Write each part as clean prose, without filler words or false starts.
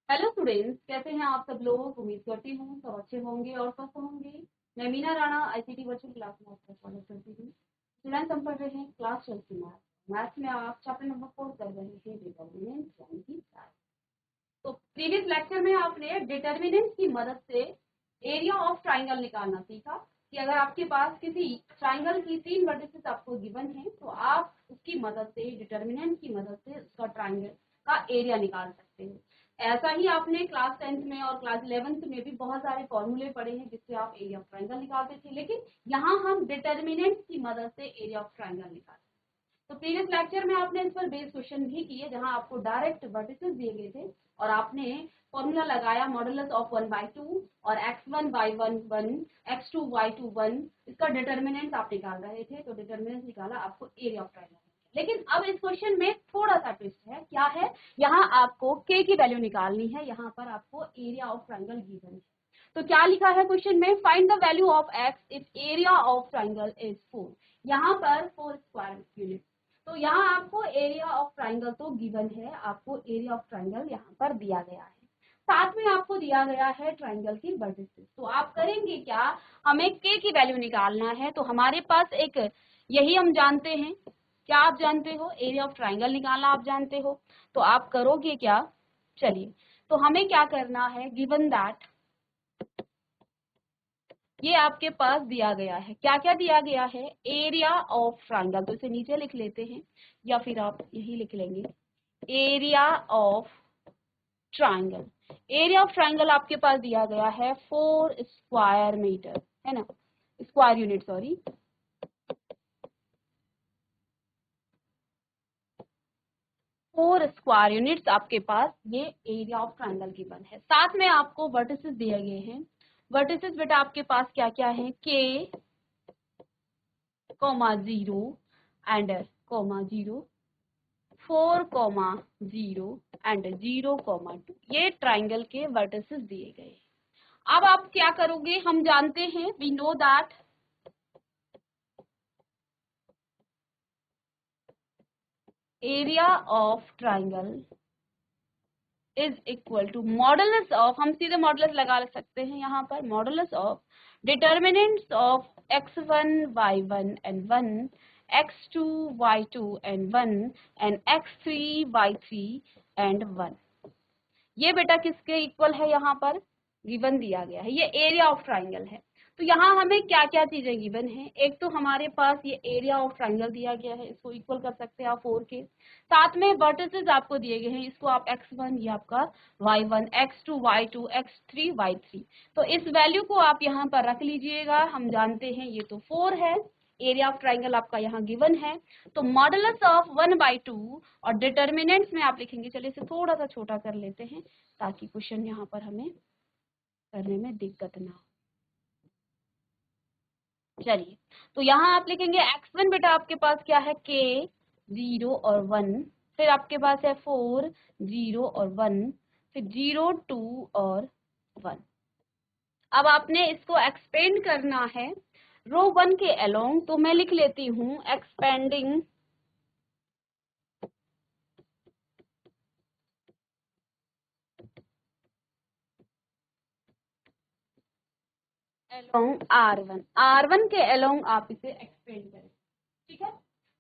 Hello students, कैसे हैं आप सब लोग। उम्मीद करती हूँ सब अच्छे होंगे और स्वस्थ होंगे। मैं Meena Rana ICT virtual class में आपका स्वागत करती हूँ। स्टूडेंट्स, हम पढ़ रहे हैं क्लास 12 की मैथ्स में आप चैप्टर नंबर 4 कर रहे हैं डिटर्मिनेंट यानी कि size। तो प्रीवियस लेक्चर में आपने डिटर्मिनेंट की मदद से एरिया ऑफ ट्राइंगल निकालना सीखा कि अगर आपके पास किसी ट्राइंगल की 3 वर्टिसेस आपको गिवन है तो आप उसकी मदद से डिटर्मिनेंट की मदद से उसका ट्राइंगल का एरिया निकाल सकते हैं। ऐसा ही आपने क्लास 10th में और क्लास 11th में भी बहुत सारे फॉर्मूले पढ़े हैं जिससे आप एरिया ऑफ ट्राइंगल निकालते थे, लेकिन यहाँ हम डिटर्मिनेंट की मदद से एरिया ऑफ ट्राइंगल निकालते। तो प्रीवियस लेक्चर में आपने इस पर बेस्ड क्वेश्चन भी किए जहां आपको डायरेक्ट वर्टिसेस दिए गए थे और आपने फॉर्मूला लगाया मॉडुलस ऑफ 1/2 और x1y1 x2y2 इसका डिटर्मिनेंट आप निकाल रहे थे। तो डिटर्मिनेंट निकाला, आपको एरिया ऑफ ट्राइंगल। लेकिन अब इस क्वेश्चन में थोड़ा सा ट्विस्ट है। क्या है? यहाँ आपको k की वैल्यू निकालनी है, यहाँ पर आपको एरिया ऑफ ट्राइंगल गिवन है। तो क्या लिखा है क्वेश्चन में? Find the value of x if area of triangle is 4। यहाँ पर 4 स्क्वायर यूनिट। तो यहाँ आपको एरिया ऑफ ट्राइंगल तो गिवन है, आपको एरिया ऑफ ट्राइंगल यहाँ पर दिया गया है, साथ में आपको दिया गया है ट्राइंगल की वर्टिसेस। तो आप करेंगे क्या? हमें k की वैल्यू निकालना है। तो हमारे पास एक यही हम जानते हैं। क्या आप जानते हो? एरिया ऑफ ट्राइंगल निकालना आप जानते हो। तो आप करोगे क्या? चलिए, तो हमें क्या करना है, गिवन दैट ये आपके पास दिया गया है। क्या क्या दिया गया है? Area of triangle. तो इसे नीचे लिख लेते हैं या फिर आप यही लिख लेंगे, area of triangle. Area of triangle आपके पास दिया गया है 4 स्क्वायर मीटर, है ना, square unit, sorry. 4 square units आपके पास ये एरिया ऑफ ट्राइंगल गिवन है। साथ में आपको वर्टिसेस दिए गए हैं। वर्टिसेस बेटा आपके पास क्या क्या है? k, 0 and 0, 4, 0 and 0, 2। ये ट्राइंगल के वर्टिसेस दिए गए। अब आप क्या करोगे? हम जानते हैं, we know that area of triangle is equal to modulus of, हम सीधे मॉडुलस लगा सकते हैं यहाँ पर, modulus of determinants of x1 y1 and 1, x2 y2 and 1 and x3 y3 and 1। ये बेटा किसके इक्वल है? यहाँ पर गिवन दिया गया है, ये एरिया ऑफ ट्राइंगल है। तो यहाँ हमें क्या क्या चीजें गिवन है? एक तो हमारे पास ये एरिया ऑफ ट्राइंगल दिया गया है, इसको इक्वल कर सकते हैं आप 4 के। साथ में वर्टिसेस आपको दिए गए हैं, इसको आप x1, ये आपका y1, x2 y2, x3 y3। तो इस वैल्यू को आप यहाँ पर रख लीजिएगा। हम जानते हैं ये तो 4 है, एरिया ऑफ ट्राइंगल आपका यहाँ गिवन है। तो मॉडुलस ऑफ 1/2 और डिटर्मिनेंट्स में आप लिखेंगे, चलिए इसे थोड़ा सा छोटा कर लेते हैं ताकि क्वेश्चन यहाँ पर हमें करने में दिक्कत ना हो। चलिए, तो यहाँ आप लिखेंगे x1 बेटा आपके पास क्या है? k, 0 और 1, फिर आपके पास है 4, 0 और 1, फिर 0, 2 और 1। अब आपने इसको एक्सपेंड करना है रो 1 के अलोंग। तो मैं लिख लेती हूँ एक्सपेंडिंग अलोंग R1 के अलोंग आप इसे एक्सपेंड करें, ठीक है।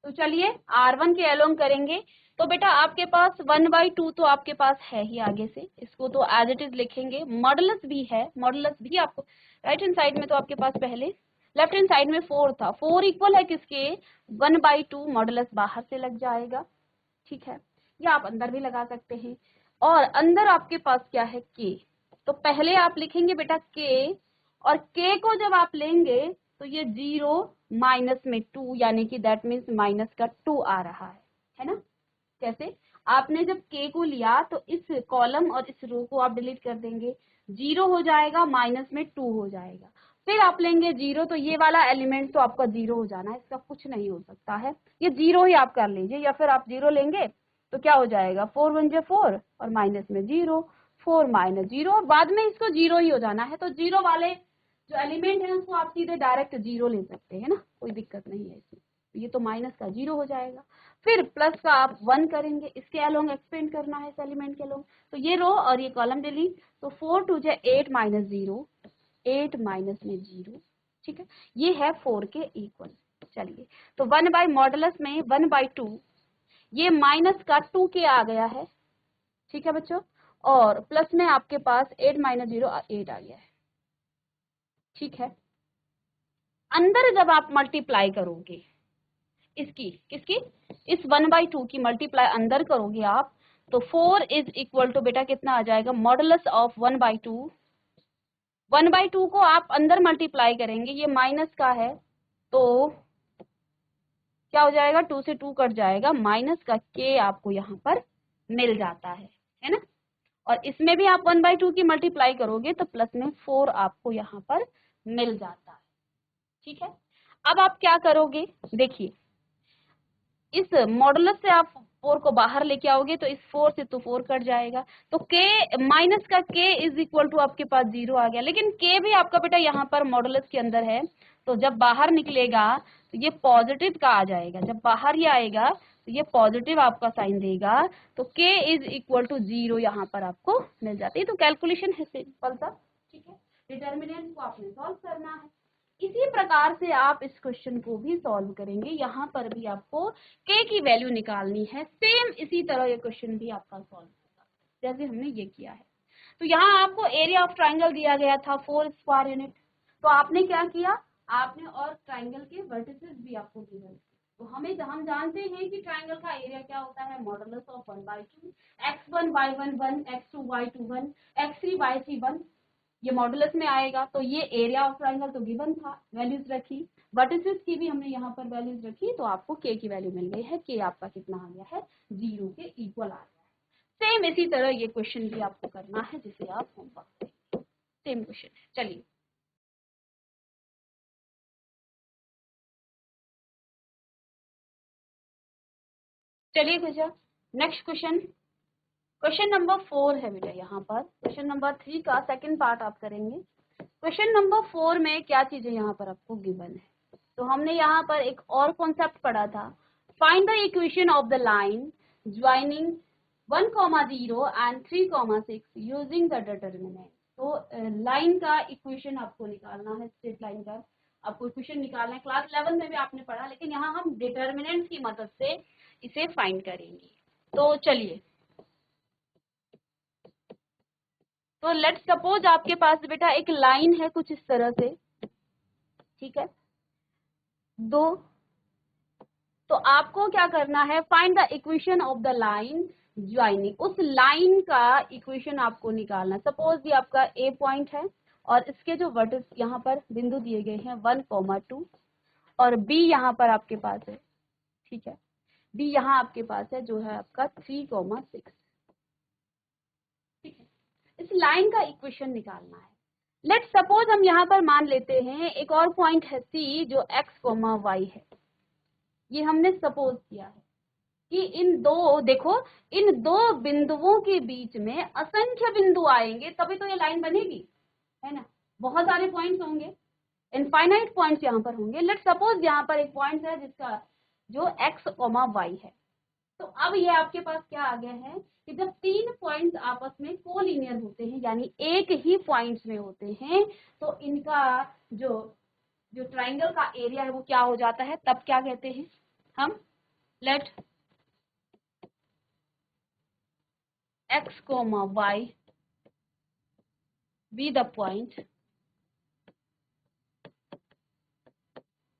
तो चलिए R1 के अलोंग करेंगे। तो बेटा आपके पास 1/2 तो आपके पास है ही आगे से, इसको तो एज इट इज लिखेंगे। मॉडुलस भी है, मॉडुलस भी आपको राइट हैंड साइड में, तो आपके पास पहले लेफ्ट हैंड साइड में 4 था। 4 इक्वल है किसके? 1/2, मॉडुलस बाहर से लग जाएगा, ठीक है। या आप अंदर भी लगा सकते हैं। और अंदर आपके पास क्या है? k। तो पहले आप लिखेंगे बेटा k, और k को जब आप लेंगे तो ये 0 माइनस में 2, यानी कि दैट मीन्स माइनस का 2 आ रहा है ना। कैसे? आपने जब k को लिया तो इस कॉलम और इस रो को आप डिलीट कर देंगे, 0 हो जाएगा, माइनस में 2 हो जाएगा। फिर आप लेंगे 0, तो ये वाला एलिमेंट तो आपका 0 हो जाना है, इसका कुछ नहीं हो सकता है, ये 0 ही आप कर लीजिए। या फिर आप 0 लेंगे तो क्या हो जाएगा? 4 1 जा 4 और माइनस में 0, 4 माइनस 0, और बाद में इसको 0 ही हो जाना है। तो 0 वाले जो एलिमेंट है उसको आप सीधे डायरेक्ट 0 ले सकते हैं ना, कोई दिक्कत नहीं है इसमें। तो ये तो माइनस का 0 हो जाएगा। फिर प्लस का आप 1 करेंगे, इसके अलोंग एक्सपेंड करना है इस एलिमेंट के अलोंग, तो ये रो और ये कॉलम डिलीट, तो 4 2 जा 8 माइनस 0, 8 माइनस में 0, ठीक है, ये है 4 के इक्वल। चलिए, तो 1 बाई मॉडुलस में 1/2, ये माइनस का 2 के आ गया है, ठीक है बच्चों, और प्लस में आपके पास 8 माइनस 0 8 आ गया है, ठीक है। अंदर जब आप मल्टीप्लाई करोगे इसकी, किसकी, इस 1/2 की मल्टीप्लाई अंदर करोगे आप, तो 4 इज इक्वल टू बेटा कितना आ जाएगा, मॉडुलस ऑफ 1/2, 1/2 को आप अंदर मल्टीप्लाई करेंगे, ये माइनस का है तो क्या हो जाएगा, 2 से 2 कट जाएगा, माइनस का k आपको यहाँ पर मिल जाता है ना। और इसमें भी आप 1/2 की मल्टीप्लाई करोगे तो प्लस में 4 आपको यहाँ पर मिल जाता है, ठीक है। अब आप क्या करोगे, देखिए इस मॉडुलस से आप 4 को बाहर लेके आओगे तो इस 4 से तो 4 कट जाएगा, तो k माइनस का k इज इक्वल टू आपके पास 0 आ गया, लेकिन k भी आपका बेटा यहाँ पर मॉडुलस के अंदर है, तो जब बाहर निकलेगा तो ये पॉजिटिव का आ जाएगा, जब बाहर ही आएगा तो ये पॉजिटिव आपका साइन देगा, तो k इज इक्वल टू 0 यहाँ पर आपको मिल जाती है। तो कैलकुलेशन है सिंपल सा, ठीक है, डिटर्मिनेंट को आपने सॉल्व करना है। इसी प्रकार से आप इस क्वेश्चन को भी सॉल्व करेंगे, यहाँ पर भी आपको k की वैल्यू निकालनी है, सेम इसी तरह ये क्वेश्चन भी आपका सॉल्व होगा जैसे हमने ये किया है। तो यहाँ आपको एरिया ऑफ ट्राइंगल दिया गया था 4 स्क्वायर यूनिट, तो आपने क्या किया, आपने और ट्राइंगल के वर्टिसेस भी आपको गिवन, तो हम जानते हैं कि ट्राइंगल का एरिया क्या होता है, modulus of 1/2, x1 y1 1, x2 y2 1, x3 y3 1, ये मॉडुलस में आएगा। तो ये एरिया ऑफ ट्राइंगल तो गिवन था, वैल्यूज रखी, वर्टिसेस की भी हमने यहाँ पर वैल्यूज रखी, तो आपको k की वैल्यू मिल गई है, k आपका कितना आ गया है, 0 के इक्वल आ गया है। सेम इसी तरह ये क्वेश्चन भी आपको करना है जिसे आप होमवर्क करेंगे, सेम क्वेश्चन है। चलिए चलिए भैया नेक्स्ट क्वेश्चन, क्वेश्चन नंबर 4 है बेटा, यहाँ पर क्वेश्चन नंबर 3 का सेकंड पार्ट आप करेंगे। क्वेश्चन नंबर 4 में क्या चीजें यहाँ पर आपको गिवन है, तो हमने यहाँ पर एक और कॉन्सेप्ट पढ़ा था, find the equation of the line joining 1,0 and 3,6 using the determinant. तो लाइन का इक्वेशन आपको निकालना है, स्ट्रेट लाइन का आपको इक्वेशन निकालना है, क्लास 11 में भी आपने पढ़ा, लेकिन यहाँ हम डिटर्मिनेंट की मदद से इसे फाइंड करेंगे। तो चलिए, तो लेट्स सपोज आपके पास बेटा एक लाइन है कुछ इस तरह से, ठीक है, दो, तो आपको क्या करना है, find the equation of the line joining, उस लाइन का इक्वेशन आपको निकालना। सपोज ये आपका ए पॉइंट है और इसके जो वर्टिस यहाँ पर बिंदु दिए गए हैं 1,2 और बी यहाँ पर आपके पास है, ठीक है, बी यहाँ आपके पास है जो है आपका 3,6, ठीक है, इस लाइन का इक्वेशन निकालना है। लेट्स सपोज हम यहाँ पर मान लेते हैं एक और पॉइंट है सी जो x, y है, ये हमने सपोज किया है कि इन दो, देखो इन दो बिंदुओं के बीच में असंख्य बिंदु आएंगे तभी तो ये लाइन बनेगी, है ना, बहुत सारे पॉइंट्स होंगे, इनफाइनाइट पॉइंट्स यहाँ पर होंगे। लेट्स सपोज यहाँ पर एक पॉइंट है जिसका जो x, y है, तो अब ये आपके पास क्या आ गया है कि जब तीन पॉइंट्स आपस में कोलिनियर होते हैं, यानी एक ही पॉइंट्स में होते हैं, तो इनका जो जो ट्राइंगल का एरिया है वो क्या हो जाता है, तब क्या कहते हैं हम, late x, y be the point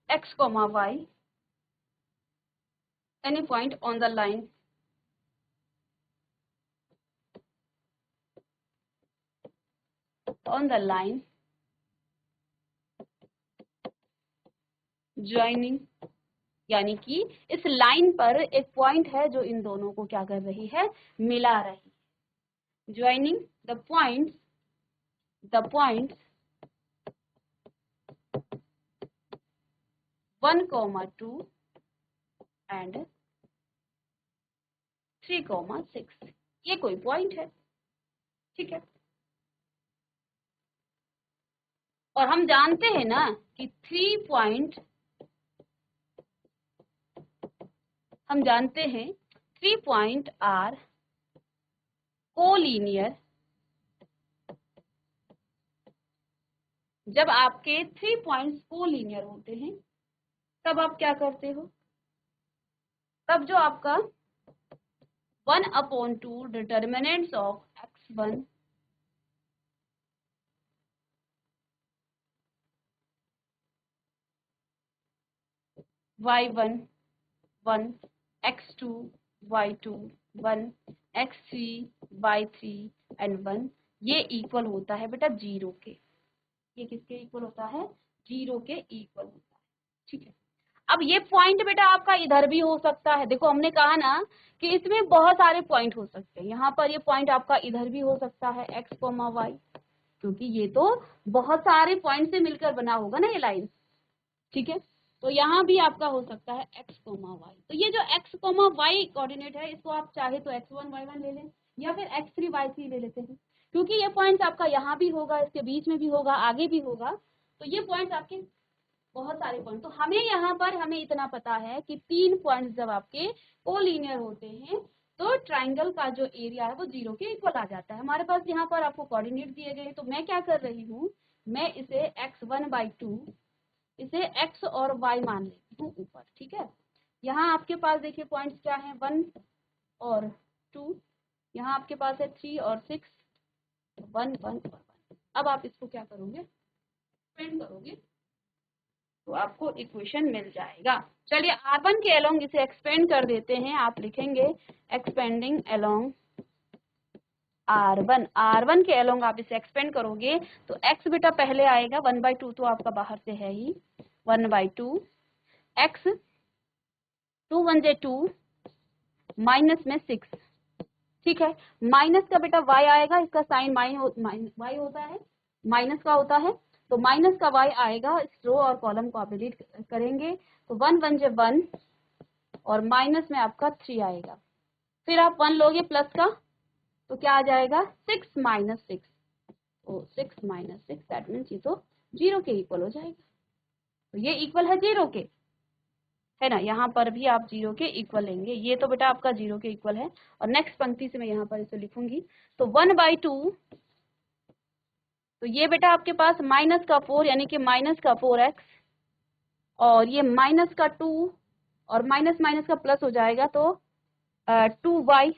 x, y any point on the line joining, यानी कि इस लाइन पर एक पॉइंट है जो इन दोनों को क्या कर रही है, मिला रही है। ज्वाइनिंग द पॉइंट्स 1,2 एंड 3,6, ये कोई पॉइंट है, ठीक है, और हम जानते हैं ना कि 3 पॉइंट हम जानते हैं 3 पॉइंट आर कोलिनियर। जब आपके 3 पॉइंट्स कोलिनियर होते हैं तब आप क्या करते हो, तब जो आपका 1/2 determinants of x1 y1 1 x2 y2 1 x3 y3 and 1 ये इक्वल होता है बेटा 0 के। ये किसके इक्वल होता है, 0 के इक्वल होता है। ठीक है, अब ये पॉइंट बेटा आपका इधर भी हो सकता है। देखो हमने कहा ना कि इसमें बहुत सारे पॉइंट हो सकते हैं। यहाँ पर ये पॉइंट आपका इधर भी हो सकता है x, y, क्योंकि ये तो बहुत सारे पॉइंट से मिलकर बना होगा ना ये लाइन। ठीक है, तो यहाँ भी आपका हो सकता है x, y। तो ये जो x, y कोऑर्डिनेट है, इसको आप चाहे तो x1 y1 ले लें या फिर x3 y3 ले लेते हैं, क्योंकि ये पॉइंट आपका यहाँ भी होगा, इसके बीच में भी होगा, आगे भी होगा। तो ये पॉइंट आपके बहुत सारे पॉइंट। तो हमें यहाँ पर हमें इतना पता है कि 3 पॉइंट जब आपके कोलिनियर होते हैं तो ट्राइंगल का जो एरिया है वो 0 के इक्वल आ जाता है। हमारे पास यहाँ पर आपको कोऑर्डिनेट दिए गए, तो मैं क्या कर रही हूँ, मैं इसे x1/2 इसे x और y मान लेती हूँ ऊपर। ठीक है, यहाँ आपके पास देखिए पॉइंट्स क्या हैं, 1 और 2, यहाँ आपके पास है 3 और 6, 1 1 और 1। अब आप इसको क्या करोगे, एक्सपेंड करोगे तो आपको इक्वेशन मिल जाएगा। चलिए R1 के अलोंग इसे एक्सपेंड कर देते हैं। आप लिखेंगे एक्सपेंडिंग अलोंग R1 के अलोंग आप इसे एक्सपेंड करोगे तो x बेटा पहले आएगा 1/2, तो आपका बाहर से है ही 1/2 x 2 1 2 माइनस में 6। ठीक है, माइनस का बेटा y आएगा, इसका साइन y होता है, माइनस का होता है, तो माइनस का y आएगा। इस रो और कॉलम को आप डिलीट करेंगे तो 1 1 1 और माइनस में आपका 3 आएगा। फिर आप 1 लोगे प्लस का तो क्या आ जाएगा 6 - 6, तो 6 - 6 दैट मीन्स ये तो 0 के इक्वल हो जाएगा। तो ये इक्वल है 0 के, है ना, यहाँ पर भी आप 0 के इक्वल लेंगे। ये तो बेटा आपका 0 के इक्वल है। और नेक्स्ट पंक्ति से मैं यहाँ पर इसे लिखूंगी तो 1/2, तो ये बेटा आपके पास माइनस का 4 यानी कि माइनस का 4x और ये माइनस का 2 और माइनस माइनस का प्लस हो जाएगा तो 2y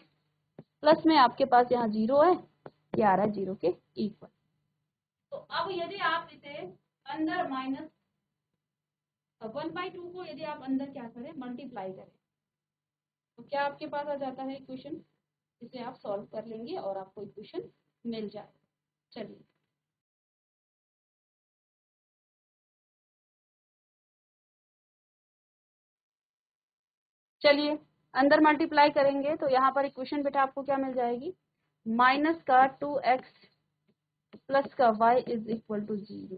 प्लस में आपके पास यहाँ 0 है, ये आ रहा है 0 के इक्वल। तो अब यदि आप इसे अंदर माइनस 1/2 को यदि आप अंदर क्या करें, मल्टीप्लाई करें, तो क्या आपके पास आ जाता है इक्वेशन। इसे आप सॉल्व कर लेंगे और आपको इक्वेशन मिल जाएगा। चलिए चलिए अंदर मल्टीप्लाई करेंगे तो यहाँ पर इक्वेशन बेटा आपको क्या मिल जाएगी, माइनस का 2x प्लस का y इज इक्वल टू 0।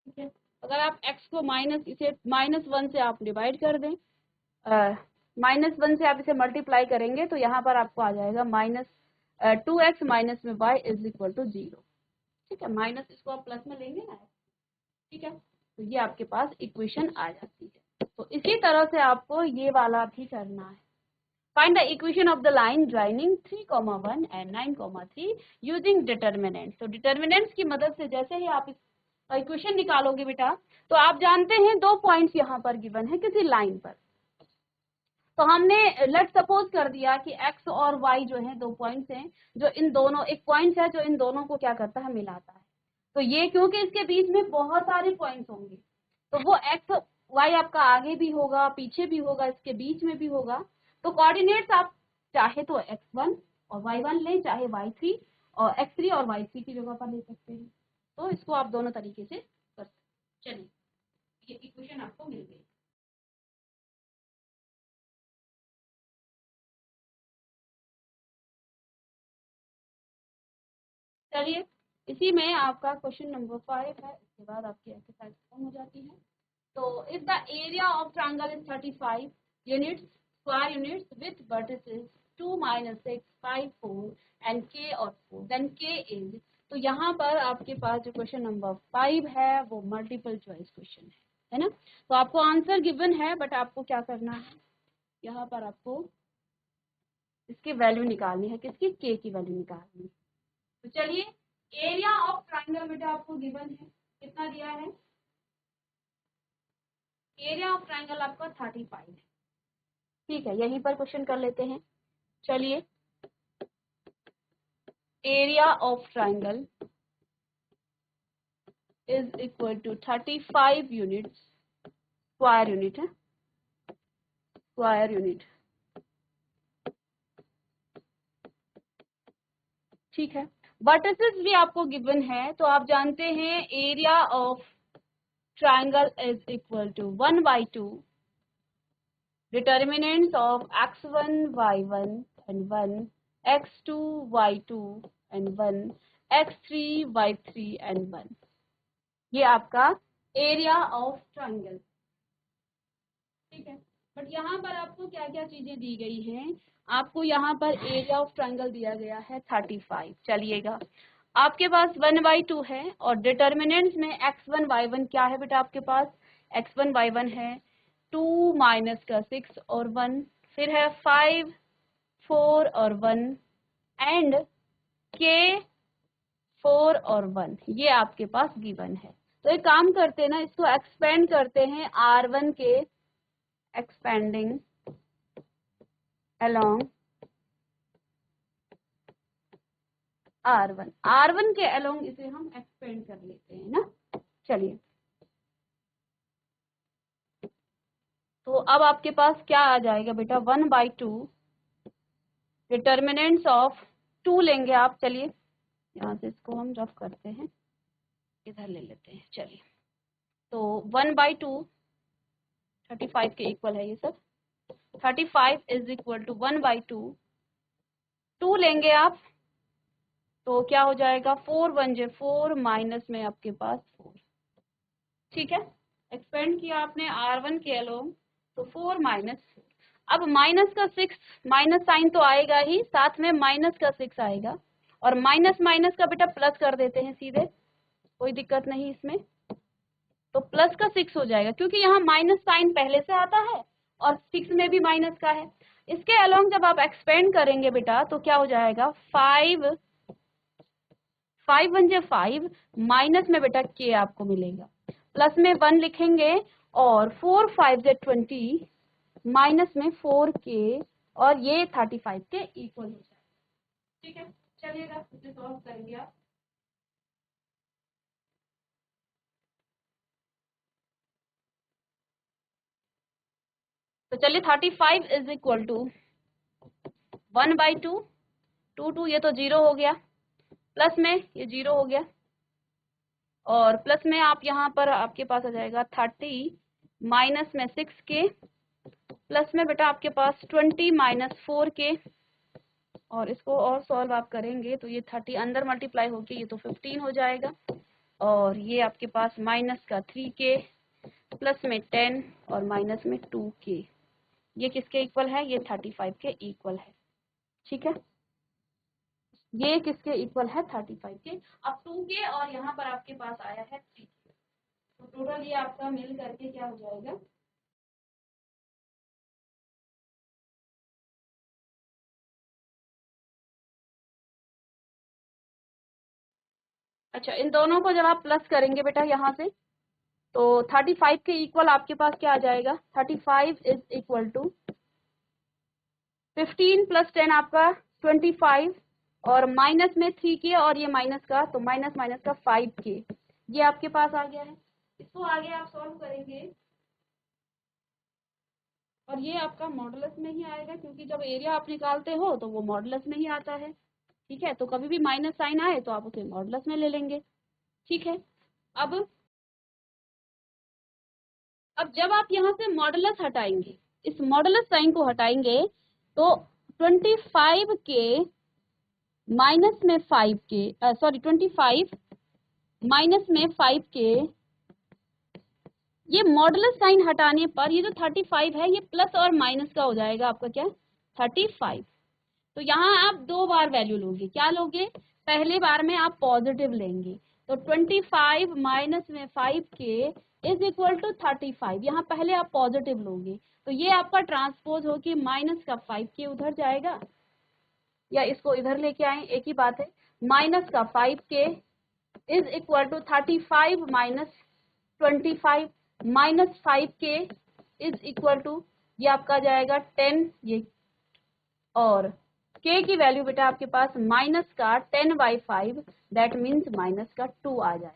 ठीक है, अगर आप x को इसे -1 से आप डिवाइड कर दें, -1 से आप इसे मल्टीप्लाई करेंगे तो यहाँ पर आपको आ जाएगा -2x माइनस में y इज इक्वल टू 0। ठीक है, माइनस इसको आप प्लस में लेंगे ना। ठीक है, तो ये आपके पास इक्वेशन आ जाती है। तो इसी तरह से आपको ये वाला भी करना है। Find the equation of the line joining 3,1 and 9,3 using determinant. तो डिटर्मिनेंट्स की मदद से जैसे ही आप इस इक्वेशन निकालोगे बेटा, तो आप जानते हैं 2 पॉइंट्स यहाँ पर गिवन है किसी लाइन पर। तो हमने लेट सपोज कर दिया कि x और y जो है 2 पॉइंट्स हैं, जो इन दोनों एक पॉइंट है जो इन दोनों को क्या करता है, मिलाता है। तो ये क्योंकि इसके बीच में बहुत सारे पॉइंट्स होंगे तो वो x y आपका आगे भी होगा, पीछे भी होगा, इसके बीच में भी होगा। तो कोऑर्डिनेट्स आप चाहे तो x1 और y1 लें, चाहे y3 और x3 और y3 की जगह पर ले सकते हैं। तो इसको आप दोनों तरीके से कर सकते हैं। चलिए ये इक्वेशन आपको मिल गई। चलिए इसी में आपका क्वेश्चन नंबर 5 है, इसके बाद आपकी एक्सरसाइज खत्म हो जाती है। तो if the area of triangle is 35 units square units with vertices 2 - 6 5 4 and k और 4 देन k इज, तो यहाँ पर आपके पास जो क्वेश्चन नंबर 5 है वो मल्टीपल चॉइस क्वेश्चन है ना। तो आपको आंसर गिवन है, बट आपको क्या करना है, यहाँ पर आपको इसकी वैल्यू निकालनी है, किसकी, k की वैल्यू निकालनी है। तो चलिए, एरिया ऑफ ट्राइंगल बेटा आपको गिवन है, कितना दिया है, एरिया ऑफ ट्राइंगल आपका 35 है। ठीक है, यहीं पर क्वेश्चन कर लेते हैं। चलिए, area of triangle is equal to 35 units, square unit है, स्क्वायर यूनिट। ठीक है, वर्टिसेस भी आपको गिवन है, तो आप जानते हैं area of triangle is equal to 1/2 determinants of x1 y1 and 1 x2 y2 and 1 x3 y3 and 1। ये आपका एरिया ऑफ ट्राइंगल। ठीक है, बट यहाँ पर आपको क्या क्या चीजें दी गई हैं, आपको यहाँ पर एरिया ऑफ ट्राइंगल दिया गया है 35। चलिएगा, आपके पास 1/2 है और डिटर्मिनेंट्स में x1 y1 क्या है बेटा, आपके पास x1 y1 है 2 माइनस का 6 और 1, फिर है 5 4 और 1 एंड k 4 और 1, ये आपके पास गिवन है। तो एक काम करते हैं ना, इसको एक्सपेंड करते हैं R1 के, एक्सपेंडिंग along R1 के along इसे हम एक्सपेंड कर लेते हैं ना। चलिए, तो अब आपके पास क्या आ जाएगा बेटा, 1/2 डिटर्मिनेंट्स ऑफ 2 लेंगे आप। चलिए, यहाँ से इसको हम रफ करते हैं, इधर ले लेते हैं। चलिए, तो 1/2 35 के इक्वल है ये सब, 35 इज इक्वल टू 1/2, 2 लेंगे आप तो क्या हो जाएगा, 4 1 जे 4 माइनस में आपके पास 4। ठीक है, एक्सपेंड किया आपने R1 के अलोंग, तो 4 माइनस 4। अब माइनस का 6, माइनस साइन तो आएगा ही, साथ में माइनस का 6 आएगा, और माइनस माइनस का बेटा प्लस कर देते हैं सीधे, कोई दिक्कत नहीं इसमें। तो प्लस का 6 हो जाएगा, क्योंकि यहाँ माइनस साइन पहले से आता है और 6 में भी माइनस का है। इसके अलोंग जब आप एक्सपेंड करेंगे बेटा, तो क्या हो जाएगा, 5 1 जे 5 माइनस में बेटा k आपको मिलेगा, प्लस में 1 लिखेंगे और 4 5 जे 20 माइनस में 4k, और ये 35 के इक्वल हो जाएगा। ठीक है, चलिएगा इसे सॉल्व करेंगे आप। तो चलिए, 35 इज इक्वल टू 1/2, 2 ये तो 0 हो गया, प्लस में ये 0 हो गया, और प्लस में आप यहाँ पर आपके पास आ जाएगा 30 माइनस में 6k, प्लस में बेटा आपके पास 20 माइनस 4k, और इसको और सॉल्व आप करेंगे तो ये 30 अंदर मल्टीप्लाई होके ये तो 15 हो जाएगा, और ये आपके पास माइनस का 3k, प्लस में 10 और माइनस में 2k, ये किसके इक्वल है, ये 35 के इक्वल है। ठीक है, ये किसके इक्वल है, 35 के। अब 2k और यहाँ पर आपके पास आया है 3k, तो टोटल ये आपका मिल करके क्या हो जाएगा, अच्छा इन दोनों को जब आप प्लस करेंगे बेटा यहाँ से, तो 35 के इक्वल आपके पास क्या आ जाएगा, 35 इज इक्वल टू 15 प्लस 10 आपका 25, और माइनस में 3k और ये माइनस का, तो माइनस माइनस का 5k, ये आपके पास आ गया है। इसको आगे आप सॉल्व करेंगे और ये आपका मॉडुलस में ही आएगा, क्योंकि जब एरिया आप निकालते हो तो वो मॉडुलस में ही आता है। ठीक है, तो कभी भी माइनस साइन आए तो आप उसे मॉडुलस में ले लेंगे। ठीक है, अब जब आप यहाँ से मॉडुलस हटाएंगे, इस मॉडुलस साइन को हटाएंगे, तो 25 के माइनस में 5 के, सॉरी 25 माइनस में 5 के, ये मॉडुलस साइन हटाने पर ये जो 35 है ये प्लस और माइनस का हो जाएगा आपका क्या, 35। तो यहाँ आप 2 बार वैल्यू लोगे। क्या लोगे? पहले बार में आप पॉजिटिव लेंगे, तो 25 माइनस में 5k इज इक्वल टू 35। यहाँ पहले आप पॉजिटिव लोगे, तो ये आपका ट्रांसपोज हो कि माइनस का 5k उधर जाएगा, या इसको इधर लेके आए, एक ही बात है। माइनस का 5k is equal to 35 minus 25, minus 5k is equal to, ये आपका जाएगा 10, ये, और k की वैल्यू बेटा आपके पास माइनस का 10/5, दैट मीन्स माइनस का 2 आ जाएगा।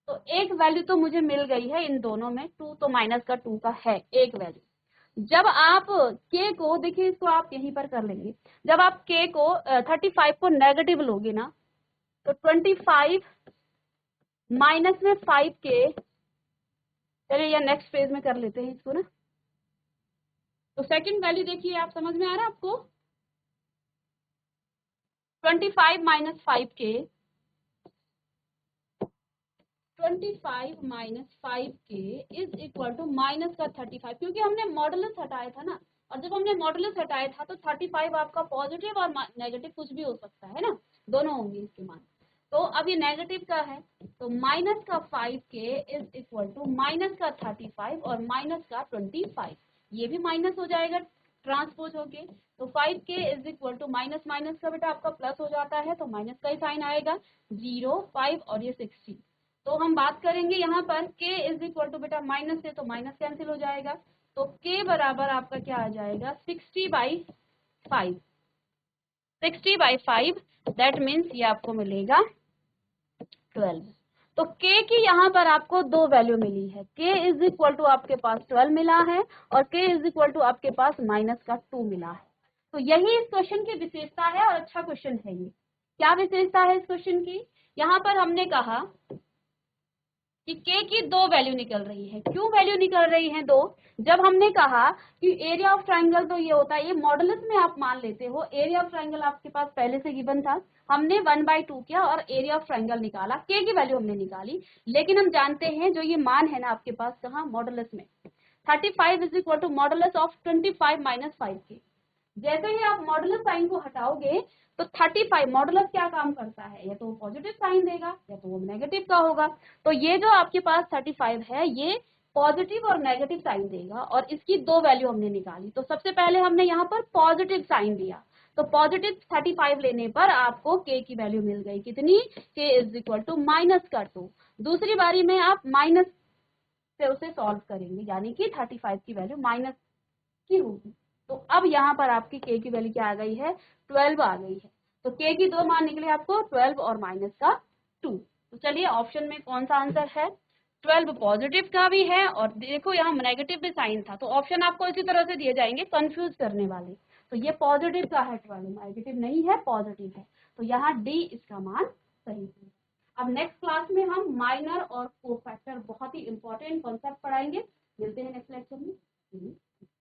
तो एक वैल्यू तो मुझे मिल गई है इन दोनों में, 2 तो माइनस का 2 का है एक वैल्यू। जब आप k को, देखिए इसको आप यहीं पर कर लेंगे, जब आप k को 35 को नेगेटिव लोगे ना, तो 25 माइनस में 5k, चलिए या नेक्स्ट पेज में कर लेते हैं इसको ना। तो सेकंड वैल्यू देखिए, आप समझ में आ रहा है आपको? 25 minus 5k, 25 minus 5k is equal to minus का 35, क्योंकि हमने मॉडुलस हटाया था ना, और जब हमने मॉडुलस हटाया था तो 35 आपका पॉजिटिव और नेगेटिव कुछ भी हो सकता है ना, दोनों होंगे इसके मान। तो अब ये नेगेटिव का है, तो माइनस का 5k is equal to minus का 35 और माइनस का 25, ये भी माइनस हो जाएगा ट्रांसपोज होके। तो 5k is equal to minus minus का बेटा आपका प्लस हो जाता है, तो माइनस का ही साइन आएगा, 0, 5 और ये 60। तो हम बात करेंगे यहाँ पर k इज इक्वल टू बेटा माइनस से, तो माइनस कैंसिल हो जाएगा, तो k बराबर आपका क्या आ जाएगा 60/5, 60/5, दैट मीन्स ये आपको मिलेगा 12। तो k की यहाँ पर आपको 2 वैल्यू मिली है, k इज इक्वल टू आपके पास 12 मिला है और k इज इक्वल टू आपके पास माइनस का 2 मिला है। तो यही इस क्वेश्चन की विशेषता है और अच्छा क्वेश्चन है ये। क्या विशेषता है इस क्वेश्चन की? यहाँ पर हमने कहा कि k की 2 वैल्यू निकल रही है। क्यों वैल्यू निकल रही है 2? जब हमने कहा कि एरिया ऑफ ट्राइंगल तो ये होता है, ये मॉडुलस में आप मान लेते हो, एरिया ऑफ ट्राइंगल आपके पास पहले से गिवन था, हमने 1/2 किया और एरिया ऑफ ट्राइंगल निकाला, k की वैल्यू हमने निकाली। लेकिन हम जानते हैं जो ये मान है ना आपके पास, कहाँ? मॉडुलस में। 35 is equal to modulus of 25 minus 5k। जैसे ही आप मॉडुलस साइन को हटाओगे तो 35 मॉडुलस क्या काम करता है, या तो वो पॉजिटिव साइन देगा या तो वो नेगेटिव का होगा। तो ये जो आपके पास 35 है ये पॉजिटिव और नेगेटिव साइन देगा, और इसकी 2 वैल्यू हमने निकाली। तो सबसे पहले हमने यहाँ पर पॉजिटिव साइन दिया, तो पॉजिटिव 35 लेने पर आपको k की वैल्यू मिल गई, कितनी? k is equal to minus का 2। दूसरी बारी में आप माइनस से उसे सॉल्व करेंगे, यानी कि 35 की वैल्यू माइनस की होगी। तो अब यहाँ पर आपकी k की वैल्यू क्या आ गई है? 12 आ गई है। तो k की 2 मान निकले आपको 12 और माइनस का 2। तो चलिए ऑप्शन में कौन सा आंसर है? 12 पॉजिटिव का भी है, और देखो यहाँ नेगेटिव भी साइन था, तो ऑप्शन आपको इसी तरह से दिए जाएंगे कंफ्यूज करने वाले। तो ये पॉजिटिव का है, 12 नेगेटिव नहीं है, पॉजिटिव है, तो यहाँ डी इसका मान सही है। अब नेक्स्ट क्लास में हम माइनर और कोफैक्टर, बहुत ही इंपॉर्टेंट कॉन्सेप्ट पढ़ाएंगे। मिलते हैं नेक्स्ट लेक्चर में।